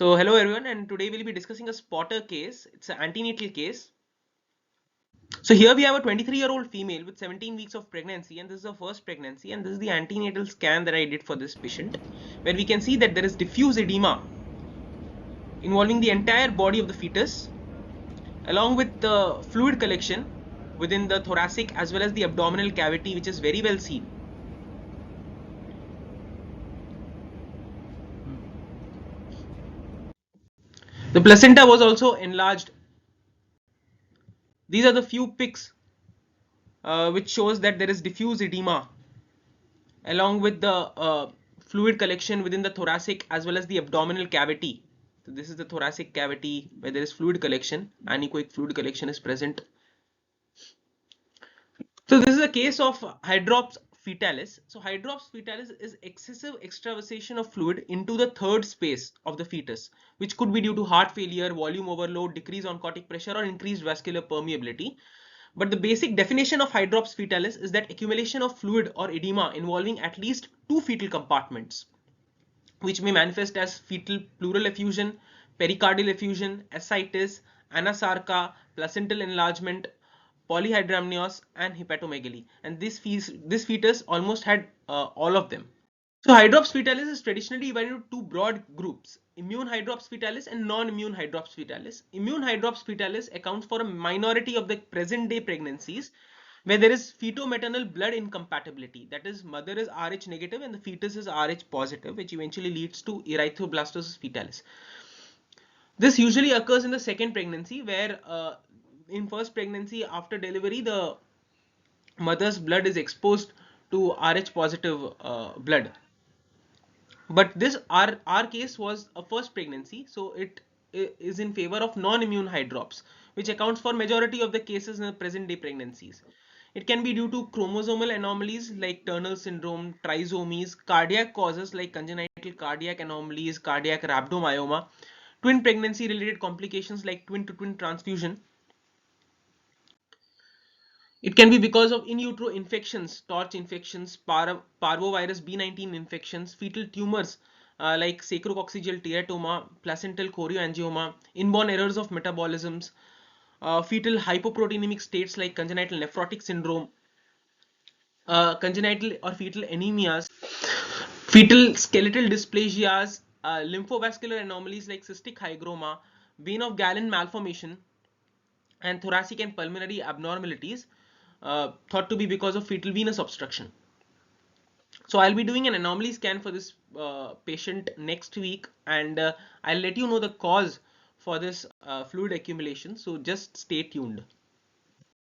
So hello everyone, and today we'll be discussing a spotter case. It's an antenatal case. So here we have a 23-year-old female with 17 weeks of pregnancy, and this is her first pregnancy, and this is the antenatal scan that I did for this patient, where we can see that there is diffuse edema involving the entire body of the fetus, along with the fluid collection within the thoracic as well as the abdominal cavity, which is very well seen. The placenta was also enlarged. These are the few pics which shows that there is diffuse edema along with the fluid collection within the thoracic as well as the abdominal cavity. So this is the thoracic cavity where there is fluid collection, anechoic fluid collection is present. So this is a case of hydrops fetalis. So hydrops fetalis is excessive extravasation of fluid into the third space of the fetus, which could be due to heart failure, volume overload, decrease oncotic pressure, or increased vascular permeability. But the basic definition of hydrops fetalis is that accumulation of fluid or edema involving at least two fetal compartments, which may manifest as fetal pleural effusion, pericardial effusion, ascites, anasarca, placental enlargement, polyhydramnios, and hepatomegaly. And this fetus almost had all of them. So hydrops fetalis is traditionally divided into two broad groups: immune hydrops fetalis and non-immune hydrops fetalis. Immune hydrops fetalis accounts for a minority of the present day pregnancies where there is feto-maternal blood incompatibility, that is, mother is Rh negative and the fetus is Rh positive, which eventually leads to erythroblastosis fetalis. This usually occurs in the second pregnancy, where in first pregnancy after delivery the mother's blood is exposed to Rh positive blood. But this our case was a first pregnancy, so it is in favor of non-immune hydrops, which accounts for majority of the cases in the present day pregnancies. It can be due to chromosomal anomalies like Turner syndrome, trisomies, cardiac causes like congenital cardiac anomalies, cardiac rhabdomyoma, twin pregnancy related complications like twin to twin transfusion. It can be because of in utero infections, torch infections, parvovirus B19 infections, fetal tumors like sacrococcygeal teratoma, placental chorioangioma, inborn errors of metabolisms, fetal hypoproteinemic states like congenital nephrotic syndrome, congenital or fetal anemias, fetal skeletal dysplasias, lymphovascular anomalies like cystic hygroma, vein of Galen malformation, and thoracic and pulmonary abnormalities thought to be because of fetal venous obstruction. So I'll be doing an anomaly scan for this patient next week, and I'll let you know the cause for this fluid accumulation. So just stay tuned.